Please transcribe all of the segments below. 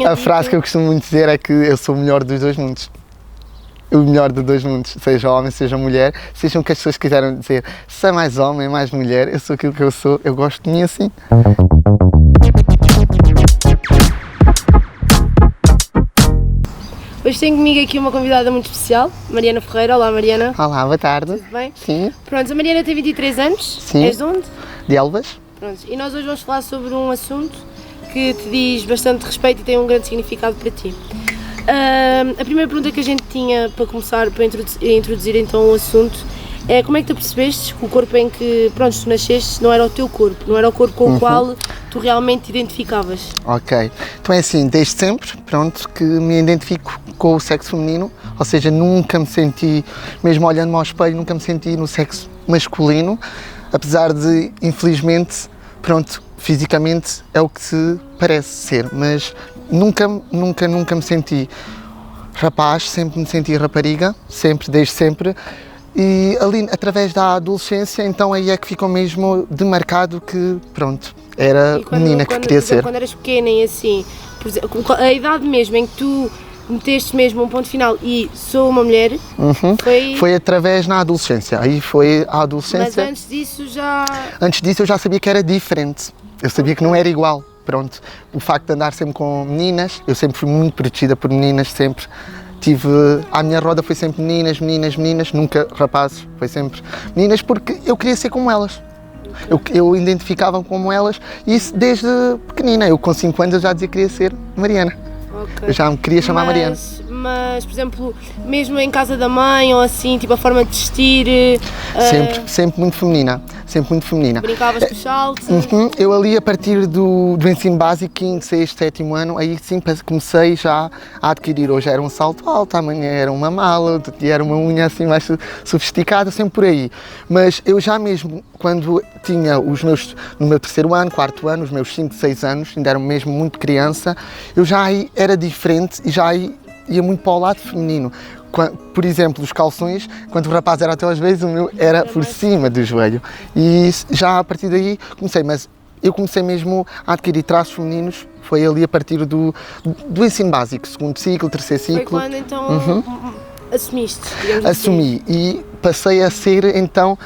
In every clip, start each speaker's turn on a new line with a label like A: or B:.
A: A frase que eu costumo muito dizer é que eu sou o melhor dos dois mundos. O melhor dos dois mundos, seja homem, seja mulher, sejam o que as pessoas quiseram dizer, se é mais homem, mais mulher, eu sou aquilo que eu sou, eu gosto de mim assim.
B: Hoje tenho comigo aqui uma convidada muito especial, Mariana Ferreira. Olá, Mariana.
A: Olá, boa tarde.
B: Tudo bem?
A: Sim.
B: Pronto, a Mariana tem 23 anos.
A: Sim.
B: És de onde?
A: De Elvas.
B: Pronto, e nós hoje vamos falar sobre um assunto que te diz bastante respeito e tem um grande significado para ti. A primeira pergunta que a gente tinha para começar, para introduzir então o assunto, é como é que tu percebeste que o corpo em que, pronto, tu nasceste não era o teu corpo, não era o corpo com o qual tu realmente te identificavas?
A: Ok, então é assim, desde sempre, pronto, que me identifico com o sexo feminino, ou seja, nunca me senti, mesmo olhando-me ao espelho, nunca me senti no sexo masculino, apesar de, infelizmente, pronto, fisicamente é o que se parece ser, mas nunca me senti rapaz, sempre me senti rapariga, sempre, desde sempre. E ali, através da adolescência, então aí é que ficou mesmo demarcado que, pronto, era menina que queria ser.
B: Quando eras pequena e assim, por exemplo, a idade mesmo em que tu meteste mesmo um ponto final e sou uma mulher,
A: foi através na adolescência, aí foi a adolescência.
B: Mas antes disso já...
A: Antes disso eu já sabia que era diferente, eu sabia que não era igual, pronto. O facto de andar sempre com meninas, eu sempre fui muito protegida por meninas, sempre. À minha roda foi sempre meninas, nunca rapazes, foi sempre meninas porque eu queria ser como elas. Eu identificava-me como elas e isso desde pequenina. Eu com 5 anos eu já dizia que queria ser Mariana.
B: Okay.
A: Eu já me queria chamar Mariana.
B: Mas, por exemplo, mesmo em casa da mãe ou assim, tipo a forma de vestir...
A: Sempre muito feminina, sempre muito feminina.
B: Brincavas com os saltos?
A: Eu ali a partir do ensino básico, 5º, 6º, 7º ano, aí sim comecei já a adquirir. Hoje era um salto alto, amanhã era uma mala, era uma unha assim mais sofisticada, sempre por aí. Mas eu já mesmo, quando tinha no meu 3º ano, 4º ano, os meus 5, 6 anos, ainda era mesmo muito criança, eu já aí era diferente e já aí ia muito para o lado feminino. Por exemplo, os calções, quando o rapaz era até às vezes, o meu era por cima do joelho. E já a partir daí mas eu comecei mesmo a adquirir traços femininos, foi ali a partir do ensino básico, 2º ciclo, 3º ciclo.
B: Foi quando então assumiste, digamos assim.
A: Assumi e passei a ser então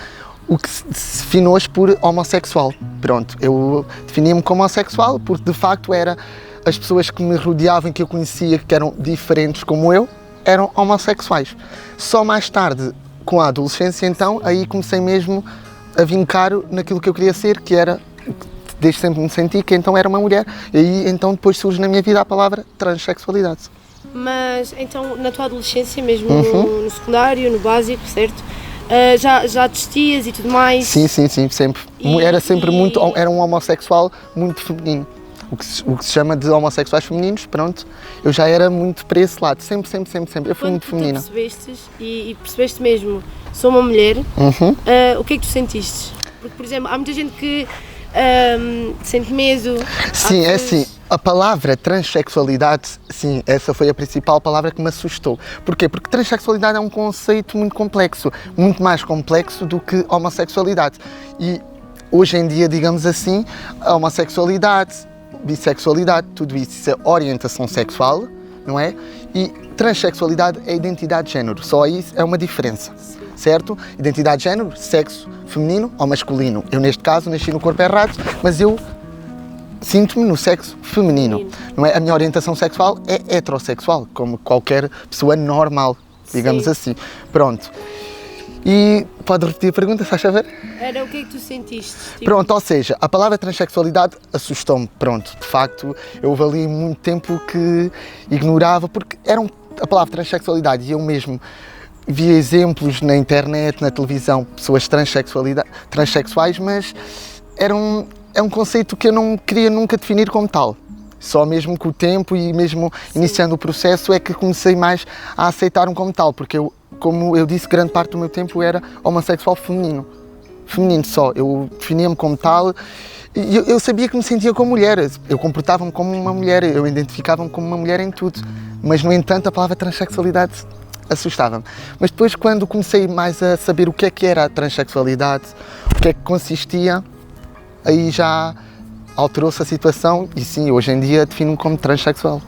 A: o que se define hoje por homossexual. Pronto, eu definia-me como homossexual porque de facto era as pessoas que me rodeavam, que eu conhecia, que eram diferentes como eu, eram homossexuais. Só mais tarde, com a adolescência, então, aí comecei mesmo a vincar naquilo que eu queria ser, que era, desde sempre me senti, que então era uma mulher. E aí, então, depois surge na minha vida a palavra transexualidade.
B: Mas, então, na tua adolescência, mesmo no secundário, no básico, certo? Já testias e tudo mais?
A: Sim, sempre. Era um homossexual muito feminino. O que se chama de homossexuais femininos, pronto, eu já era muito para esse lado, sempre, eu fui muito feminina.
B: Quando tu percebeste e percebeste mesmo, sou uma mulher, o que é que tu sentiste? Porque, por exemplo, há muita gente que sente medo.
A: Sim, é assim, a palavra transexualidade, sim, essa foi a principal palavra que me assustou. Porquê? Porque transexualidade é um conceito muito complexo, muito mais complexo do que homossexualidade. E hoje em dia, digamos assim, a homossexualidade, bissexualidade, tudo isso é orientação sexual, não é? E transexualidade é identidade de género, só isso é uma diferença, certo? Identidade de género, sexo feminino ou masculino. Eu neste caso nasci no corpo errado, mas eu sinto-me no sexo feminino, não é? A minha orientação sexual é heterossexual, como qualquer pessoa normal, digamos assim. Pronto. E pode repetir a pergunta, se faz favor?
B: Era o que é que tu sentiste? Tipo...
A: Pronto, ou seja, a palavra transexualidade assustou-me, pronto. De facto, eu houve ali muito tempo que ignorava, porque a palavra transexualidade e eu mesmo via exemplos na internet, na televisão, pessoas transexuais, mas é um conceito que eu não queria nunca definir como tal. Só mesmo com o tempo e mesmo iniciando o processo é que comecei mais a aceitar-me como tal, porque como eu disse, grande parte do meu tempo era homossexual feminino só, eu definia-me como tal e eu sabia que me sentia como mulher, eu comportava-me como uma mulher, eu identificava-me como uma mulher em tudo, mas no entanto a palavra transexualidade assustava-me. Mas depois quando comecei mais a saber o que era a transexualidade, o que é que consistia, aí já alterou-se a situação e sim, hoje em dia defino-me como transexual.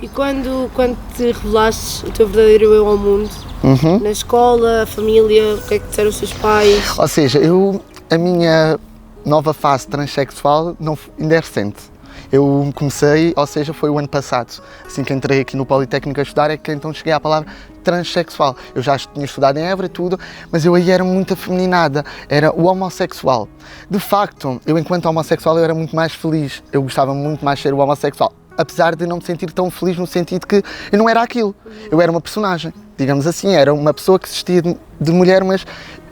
B: E quando te revelaste o teu verdadeiro eu ao mundo, na escola, a família, o que é que disseram os teus pais?
A: Ou seja, a minha nova fase transexual ainda é recente. Eu comecei, ou seja, foi o ano passado, assim que entrei aqui no Politécnico a estudar, é que então cheguei à palavra transexual. Eu já tinha estudado em Évora e tudo, mas eu aí era muito afeminada, era o homossexual. De facto, eu enquanto homossexual eu era muito mais feliz, eu gostava muito mais de ser o homossexual, apesar de não me sentir tão feliz no sentido que eu não era aquilo, eu era uma personagem, digamos assim, era uma pessoa que se vestia de mulher, mas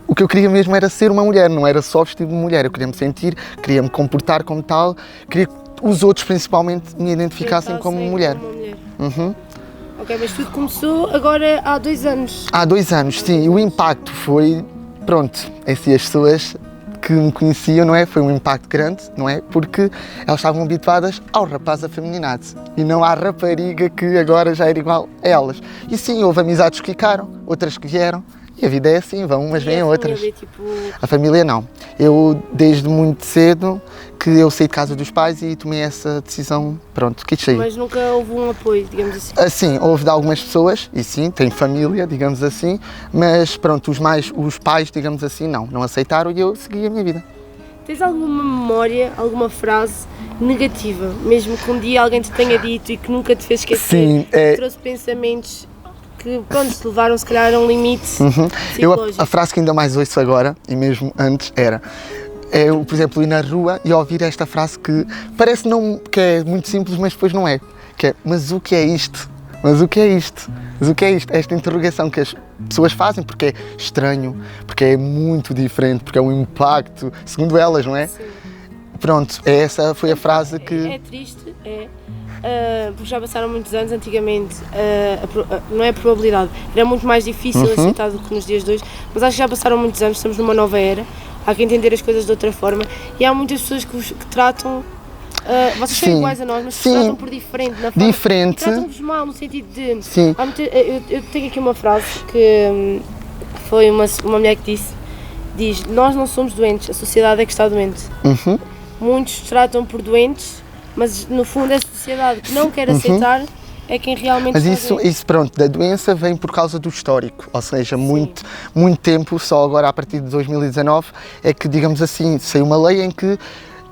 A: o que eu queria mesmo era ser uma mulher, não era só vestir de mulher, eu queria me sentir, queria me comportar como tal, queria que os outros principalmente me identificassem como mulher.
B: Ok, mas tudo começou agora há 2 anos.
A: Há 2 anos, sim, e o impacto foi, pronto, assim, as pessoas que me conheciam, não é? Foi um impacto grande, não é? Porque elas estavam habituadas ao rapaz afeminado e não à rapariga que agora já era igual a elas. E sim, houve amizades que ficaram, outras que vieram. E a vida é assim, vão umas, vêm outras.
B: Família, tipo...
A: A família não. Eu, desde muito cedo, que eu saí de casa dos pais e tomei essa decisão, pronto, quis sair.
B: Mas nunca houve um apoio, digamos assim?
A: Assim, houve de algumas pessoas, e sim, tem família, digamos assim, mas pronto, os pais, digamos assim, não aceitaram e eu segui a minha vida.
B: Tens alguma memória, alguma frase negativa, mesmo que um dia alguém te tenha dito e que nunca te fez esquecer,
A: Sim,
B: que trouxe pensamentos que, pronto, te levaram se calhar a um limite psicológico?
A: A frase que ainda mais ouço agora, e mesmo antes, era... Eu, por exemplo, ir na rua e ouvir esta frase que parece que é muito simples, mas depois não é. Que é, mas o que é isto? Mas o que é isto? Mas o que é isto? Esta interrogação que as pessoas fazem porque é estranho, porque é muito diferente, porque é um impacto, segundo elas, não é?
B: Sim.
A: Pronto, essa foi a frase que...
B: É triste, porque já passaram muitos anos, antigamente não é a probabilidade, era muito mais difícil aceitar do que nos dias de hoje, mas acho que já passaram muitos anos, estamos numa nova era, há que entender as coisas de outra forma e há muitas pessoas que tratam, vocês são iguais a nós, mas que tratam por diferente, na forma,
A: diferente.
B: Tratam-vos mal no sentido de...
A: Sim.
B: Eu tenho aqui uma frase que foi uma mulher que diz, nós não somos doentes, a sociedade é que está doente. Muitos tratam por doentes, mas no fundo é a sociedade que não quer aceitar é quem realmente
A: Mas
B: está doente.
A: isso, pronto, da doença vem por causa do histórico, ou seja, muito tempo, só agora a partir de 2019, é que, digamos assim, saiu uma lei em que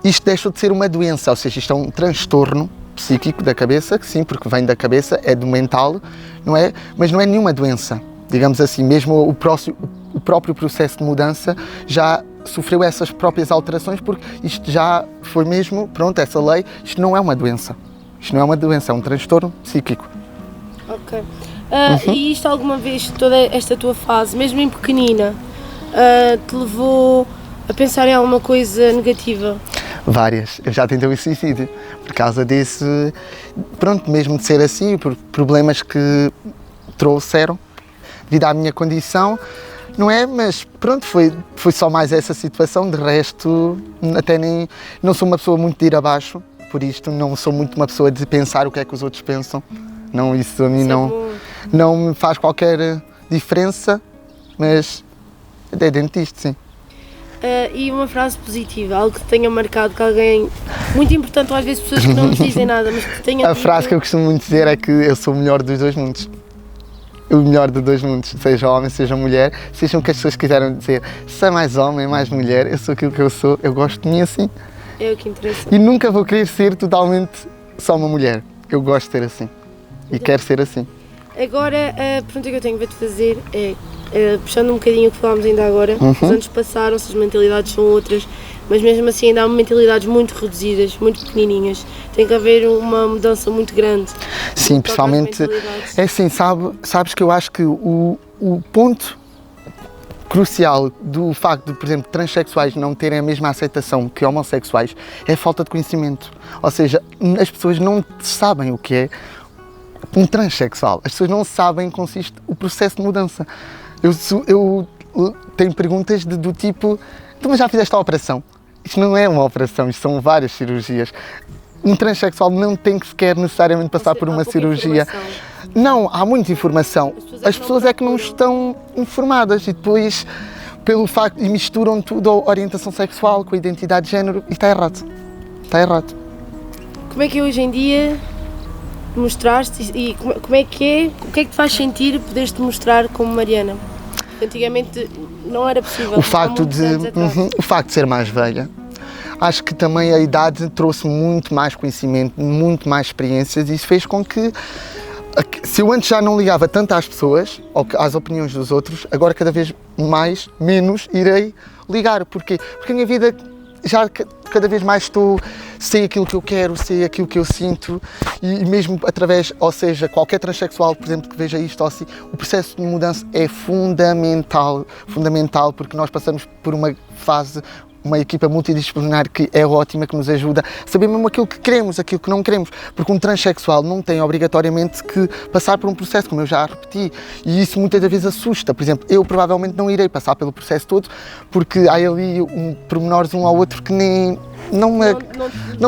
A: isto deixou de ser uma doença, ou seja, isto é um transtorno psíquico da cabeça, que sim, porque vem da cabeça, é do mental, não é? Mas não é nenhuma doença, digamos assim, mesmo o próprio processo de mudança já sofreu essas próprias alterações, porque isto já foi mesmo, pronto, essa lei, isto não é uma doença. Isto não é uma doença, é um transtorno psíquico.
B: Ok. E isto alguma vez, toda esta tua fase, mesmo em pequenina, te levou a pensar em alguma coisa negativa?
A: Várias. Eu já tentei o suicídio por causa disso, pronto, mesmo de ser assim, por problemas que trouxeram devido à minha condição, não é? Mas pronto, foi só mais essa situação, de resto, até nem, não sou uma pessoa muito de ir abaixo. Por isto, não sou muito uma pessoa de pensar o que é que os outros pensam. Não, isso a mim não me faz qualquer diferença, mas é dentro disto, sim.
B: E uma frase positiva, algo que te tenha marcado, que alguém muito importante, ou às vezes pessoas que não nos dizem nada, mas que tenha
A: A frase que eu costumo muito dizer é que eu sou o melhor dos dois mundos. O melhor de dois mundos, seja homem, seja mulher, seja o que as pessoas quiseram dizer. Se é mais homem, mais mulher, eu sou aquilo que eu sou, eu gosto de mim assim.
B: É o que interessa.
A: E nunca vou querer ser totalmente só uma mulher. Eu gosto de ser assim. E quero ser assim.
B: Agora, a pergunta que eu tenho para te fazer é, puxando um bocadinho o que falámos ainda agora, os anos passaram-se, as mentalidades são outras, mas mesmo assim ainda há mentalidades muito reduzidas, muito pequenininhas. Tem que haver uma mudança muito grande.
A: Sim, principalmente... É assim, sabes que eu acho que o ponto crucial do facto de, por exemplo, transexuais não terem a mesma aceitação que homossexuais é a falta de conhecimento. Ou seja, as pessoas não sabem o que é um transexual. As pessoas não sabem em que consiste o processo de mudança. Eu tenho perguntas do tipo, mas já fizeste a operação? Isto não é uma operação, isto são várias cirurgias. Um transexual não tem que sequer necessariamente passar por uma cirurgia. Não, há muita informação. As pessoas é que não estão informadas e depois, pelo facto, e misturam tudo a orientação sexual com a identidade de género e está errado. está errado.
B: Como é que é hoje em dia mostrar-te e como é que o que é que te faz sentir poderes te mostrar como Mariana? Antigamente não era possível.
A: O facto de ser mais velha, acho que também a idade trouxe muito mais conhecimento, muito mais experiências e isso fez com que, se eu antes já não ligava tanto às pessoas, ou às opiniões dos outros, agora cada vez menos irei ligar. Porquê? Porque a minha vida já cada vez mais sei aquilo que eu quero, sei aquilo que eu sinto e mesmo através, ou seja, qualquer transexual, por exemplo, que veja isto, assim, o processo de mudança é fundamental porque nós passamos por uma fase, uma equipa multidisciplinar que é ótima, que nos ajuda a saber mesmo aquilo que queremos, aquilo que não queremos, porque um transexual não tem obrigatoriamente que passar por um processo, como eu já repeti, e isso muitas das vezes assusta. Por exemplo, eu provavelmente não irei passar pelo processo todo, porque há ali pormenores um ao outro que nem não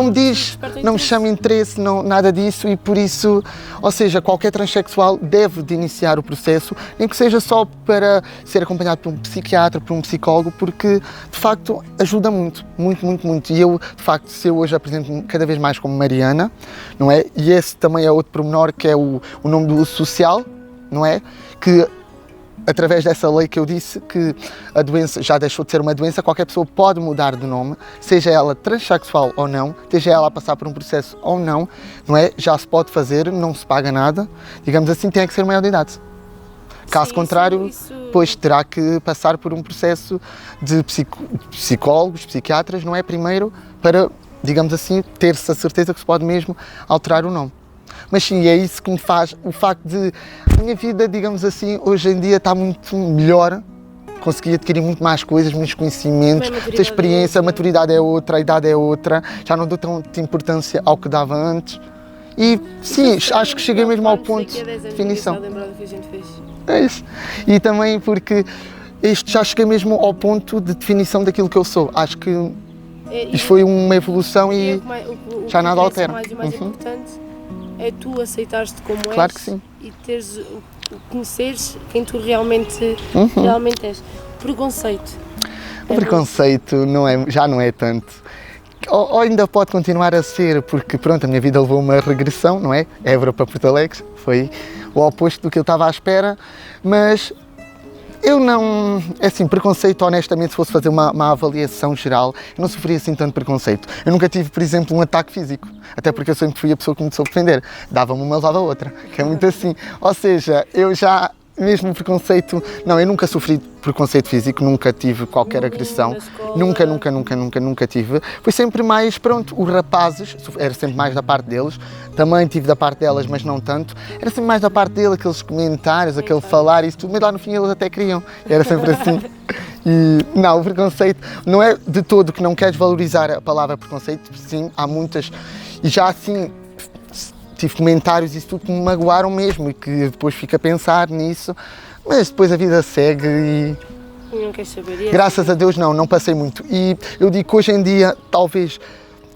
A: me diz, não me chama interesse, nada disso e por isso, ou seja, qualquer transexual deve de iniciar o processo, nem que seja só para ser acompanhado por um psiquiatra, por um psicólogo, porque de facto ajuda muito. E eu, de facto, se eu hoje apresento-me cada vez mais como Mariana, não é? E esse também é outro pormenor que é o nome do uso social, não é? Que através dessa lei que eu disse, que a doença já deixou de ser uma doença, qualquer pessoa pode mudar de nome, seja ela transexual ou não, seja ela a passar por um processo ou não, não é? Já se pode fazer, não se paga nada, digamos assim, tem que ser maior de idade. Caso contrário, depois terá que passar por um processo de psicólogos, psiquiatras, não é? Primeiro, para, digamos assim, ter-se a certeza que se pode mesmo alterar o nome. Mas sim, é isso que me faz, o facto de a minha vida, digamos assim, hoje em dia está muito melhor, consegui adquirir muito mais coisas, muitos conhecimentos, muita experiência, a maturidade é outra, a idade é outra, já não dou tanta importância ao que dava antes e sim, acho que cheguei mesmo ao ponto de definição. É isso. E também porque isto já cheguei mesmo ao ponto de definição daquilo que eu sou. Acho que isto foi uma evolução e já nada altera.
B: O mais importante é tu aceitares-te como
A: claro
B: és
A: que sim.
B: e teres, conheceres quem tu realmente és. Preconceito.
A: O preconceito já não é tanto. Ou ainda pode continuar a ser, porque pronto, a minha vida levou uma regressão, não é? Évora para Porto Alegre, foi o oposto do que eu estava à espera, mas eu não, assim, preconceito, honestamente, se fosse fazer uma avaliação geral, eu não sofria assim tanto preconceito. Eu nunca tive, por exemplo, um ataque físico, até porque eu sempre fui a pessoa que me soube defender. Dava-me uma, levava a outra, que é muito assim. Ou seja, eu já, mesmo preconceito, não, eu nunca sofri preconceito físico, nunca tive qualquer agressão, nunca tive. Foi sempre mais, pronto, os rapazes, era sempre mais da parte deles, também tive da parte delas, mas não tanto, era sempre mais da parte dele, aqueles comentários, aquele falar, isso tudo, mas lá no fim eles até queriam, era sempre assim. E não, o preconceito não é de todo que não queres valorizar a palavra preconceito, sim, há muitas, e já assim, tive comentários e isso tudo que me magoaram mesmo e que depois fico a pensar nisso, mas depois a vida segue e
B: não queres saber.
A: Graças a Deus não passei muito. E eu digo que hoje em dia talvez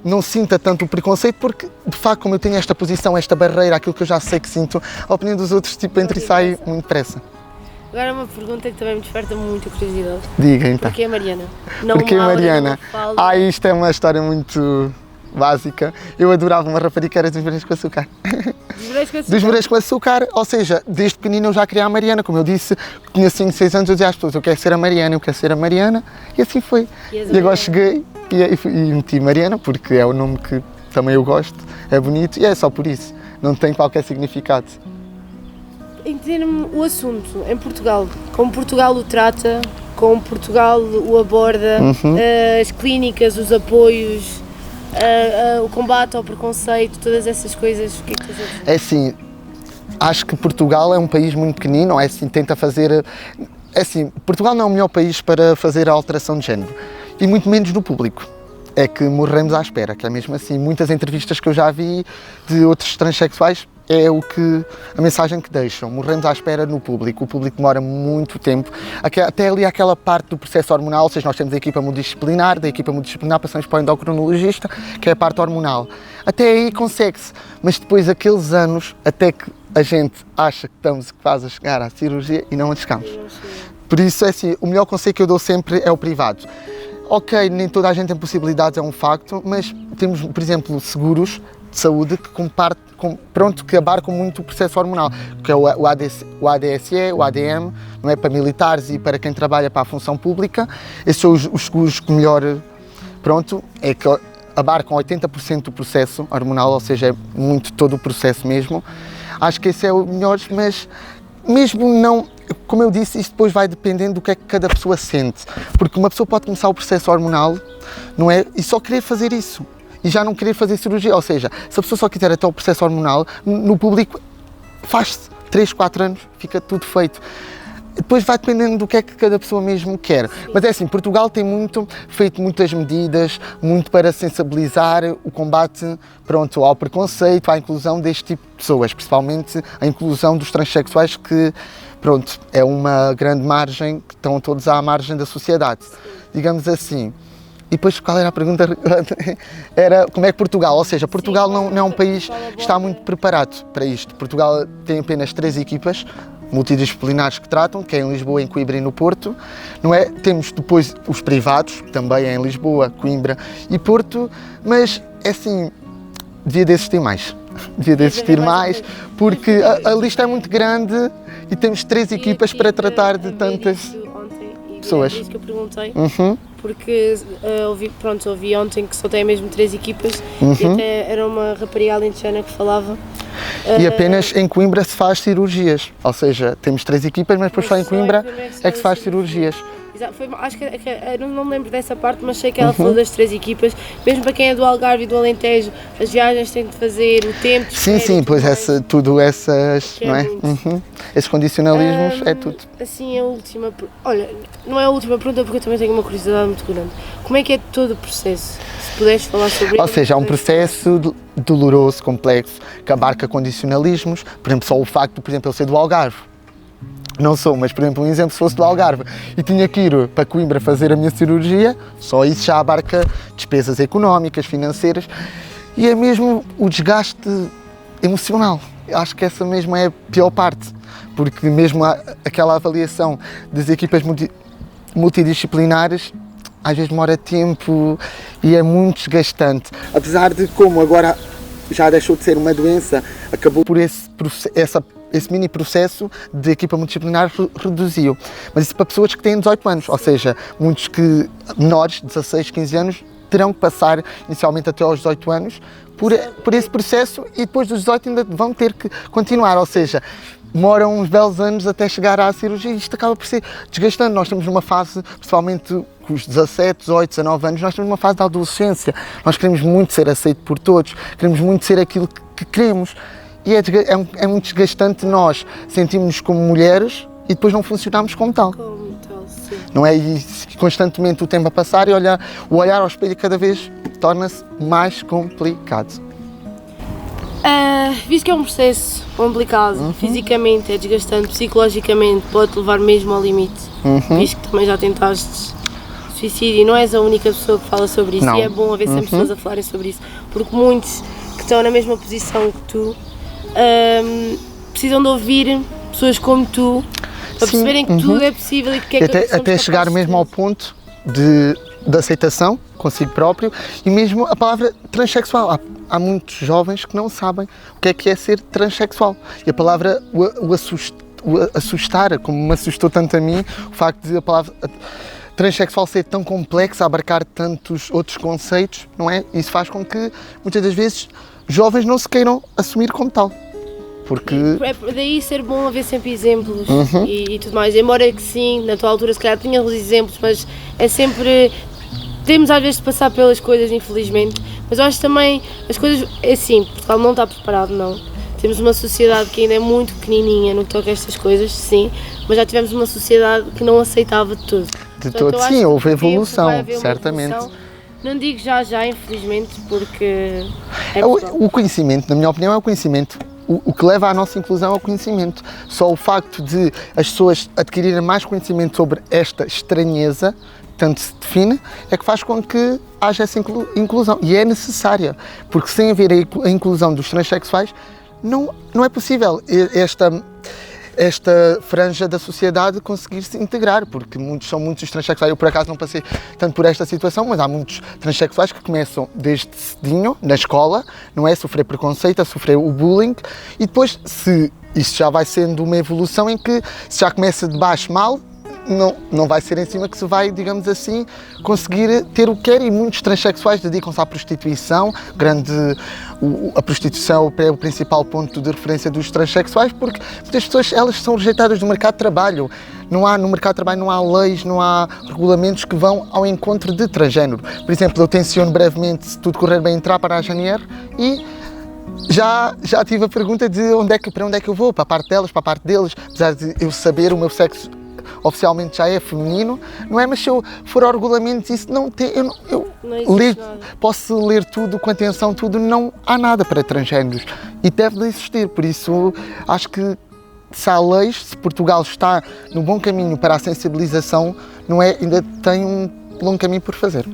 A: não sinta tanto o preconceito porque, de facto, como eu tenho esta posição, esta barreira, aquilo que eu já sei que sinto, a opinião dos outros tipo, entra e sai muito depressa.
B: Agora uma pergunta que também me desperta muita curiosidade.
A: Diga então.
B: Porquê a Mariana?
A: Porquê a Mariana? Isto é uma história muito básica. Eu adorava uma rapariga que era dos Morangos com Açúcar. Dos Morangos com Açúcar, ou seja, desde pequenino eu já queria a Mariana, como eu disse, tinha 5, 6 anos, eu dizia às pessoas, eu quero ser a Mariana, eu quero ser a Mariana, e assim foi. E agora cheguei e meti Mariana, porque é o nome que também eu gosto, é bonito, e é só por isso, não tem qualquer significado.
B: Entenda-me o assunto em Portugal, como Portugal o trata, como Portugal o aborda, as clínicas, os apoios, o combate ao preconceito, todas essas coisas, o que é que tu achas?
A: É assim, acho que Portugal é um país muito pequenino, é assim, tenta fazer... É assim, Portugal não é o melhor país para fazer a alteração de género, e muito menos no público. É que morremos à espera, que é mesmo assim, muitas entrevistas que eu já vi de outros transexuais, é a mensagem que deixam, morremos à espera no público, o público demora muito tempo, até ali aquela parte do processo hormonal, ou seja, nós temos a equipa multidisciplinar, da equipa multidisciplinar passamos para o endocrinologista, que é a parte hormonal, até aí consegue-se, mas depois aqueles anos, até que a gente acha que estamos quase a chegar à cirurgia e não a chegamos. Por isso, é assim, o melhor conselho que eu dou sempre é o privado. ok, nem toda a gente tem possibilidades, é um facto, mas temos, por exemplo, seguros de saúde que abarcam muito o processo hormonal, que é o ADSE, o ADM, não é, para militares e para quem trabalha para a função pública. Esses são os seguros que melhor, é que abarcam 80% do processo hormonal, ou seja, é muito todo o processo mesmo. Acho que esse é o melhor, mas mesmo não, como eu disse, isto depois vai dependendo do que é que cada pessoa sente, porque uma pessoa pode começar o processo hormonal, não é, e só querer fazer isso, e já não querer fazer cirurgia, ou seja, se a pessoa só quiser até o processo hormonal, no público faz-se 3, 4 anos, fica tudo feito. Depois vai dependendo do que é que cada pessoa mesmo quer. Mas é assim, Portugal tem feito muitas medidas, muito para sensibilizar o combate, ao preconceito, à inclusão deste tipo de pessoas, principalmente a inclusão dos transexuais, que, é uma grande margem, que estão todos à margem da sociedade, digamos assim. E depois, qual era a pergunta? Era como é que Portugal, ou seja, Portugal não é um país que está muito preparado para isto. Portugal tem apenas 3 equipas multidisciplinares que tratam, que é em Lisboa, em Coimbra e no Porto, não é? Temos depois os privados, também é em Lisboa, Coimbra e Porto, mas é assim, devia de existir mais. Devia de existir mais, porque a lista é muito grande e temos 3 equipas para tratar de tantas pessoas.
B: É isso que eu perguntei, porque ouvi ontem que só tem mesmo 3 equipas e até era uma rapariga alentejana que falava.
A: E apenas em Coimbra se faz cirurgias, ou seja, temos 3 equipas, mas depois só em Coimbra é que se faz cirurgias.
B: Exato, acho que não me lembro dessa parte, mas sei que ela falou das 3 equipas, mesmo para quem é do Algarve e do Alentejo, as viagens têm de fazer, o tempo...
A: Sim, pois tudo essas, não é? Esses condicionalismos, é tudo.
B: Assim, a última... Olha, não é a última pergunta porque eu também tenho uma curiosidade muito grande. Como é que é todo o processo? Se puderes falar sobre isso...
A: Ou seja, é um processo doloroso, complexo, que abarca condicionalismos, por exemplo, só o facto, por exemplo, eu ser do Algarve. Não sou, mas por exemplo, um exemplo, se fosse do Algarve e tinha que ir para Coimbra fazer a minha cirurgia, só isso já abarca despesas económicas, financeiras e é mesmo o desgaste emocional. Acho que essa mesmo é a pior parte, porque mesmo aquela avaliação das equipas multidisciplinares às vezes demora tempo e é muito desgastante. Apesar de como agora já deixou de ser uma doença, acabou por esse mini processo de equipa multidisciplinar reduziu. Mas isso para pessoas que têm 18 anos, ou seja, muitos que menores, 16, 15 anos, terão que passar inicialmente até aos 18 anos por esse processo e depois dos 18 ainda vão ter que continuar, ou seja, demoram uns belos anos até chegar à cirurgia e isto acaba por ser desgastante. Nós estamos numa fase, principalmente com os 17, 18, 19 anos, nós estamos numa fase da adolescência, nós queremos muito ser aceito por todos, queremos muito ser aquilo que queremos. E é muito desgastante nós sentirmos-nos como mulheres e depois não funcionarmos como tal.
B: Sim.
A: Não é? E constantemente o tempo a passar e o olhar ao espelho cada vez torna-se mais complicado.
B: Visto que é um processo complicado, fisicamente é desgastante, psicologicamente pode levar mesmo ao limite. Visto que também já tentaste suicídio e não és a única pessoa que fala sobre isso,
A: não.
B: E é bom haver sempre pessoas a falarem sobre isso, porque muitos que estão na mesma posição que tu precisam de ouvir pessoas como tu para perceberem que tudo é possível e que é que
A: até chegar mesmo ao ponto de aceitação consigo próprio e mesmo a palavra transexual. Há muitos jovens que não sabem o que é ser transexual e a palavra o assustar, como me assustou tanto a mim, o facto de a palavra transexual ser tão complexa, abarcar tantos outros conceitos, não é? Isso faz com que muitas das vezes jovens não se queiram assumir como tal. Porque...
B: É daí ser bom haver sempre exemplos e tudo mais, embora que sim, na tua altura se calhar tinha os exemplos, mas é sempre, temos às vezes de passar pelas coisas infelizmente, mas eu acho também, as coisas, é assim, Portugal não está preparado não, temos uma sociedade que ainda é muito pequenininha no que toca a estas coisas, sim, mas já tivemos uma sociedade que não aceitava de tudo.
A: De todo, sim, houve evolução, certamente.
B: Evolução. Não digo já, infelizmente, porque...
A: O conhecimento, na minha opinião, é o conhecimento. O que leva à nossa inclusão é o conhecimento. Só o facto de as pessoas adquirirem mais conhecimento sobre esta estranheza, tanto se define, é que faz com que haja essa inclusão. E é necessária, porque sem haver a inclusão dos transexuais, não é possível esta franja da sociedade conseguir se integrar, porque são muitos os transexuais. Eu, por acaso, não passei tanto por esta situação, mas há muitos transexuais que começam desde cedinho, na escola, não é? A sofrer preconceito, a sofrer o bullying, e depois, se isto já vai sendo uma evolução em que, se já começa de baixo mal, não vai ser em cima que se vai, digamos assim, conseguir ter o que quer, e muitos transexuais dedicam-se à prostituição. A prostituição é o principal ponto de referência dos transexuais, porque muitas pessoas elas são rejeitadas do mercado de trabalho. No mercado de trabalho não há leis, não há regulamentos que vão ao encontro de transgénero. Por exemplo, eu tenciono brevemente, se tudo correr bem, entrar para a GNR e já tive a pergunta de para onde é que eu vou, para a parte delas, para a parte deles, apesar de eu saber o meu sexo oficialmente já é feminino, não é? Mas se eu for ao regulamento, isso não tem. Posso ler tudo com atenção, tudo, não há nada para transgéneros e deve de existir. Por isso, acho que se há leis, se Portugal está no bom caminho para a sensibilização, não é? Ainda tem um longo caminho por fazer.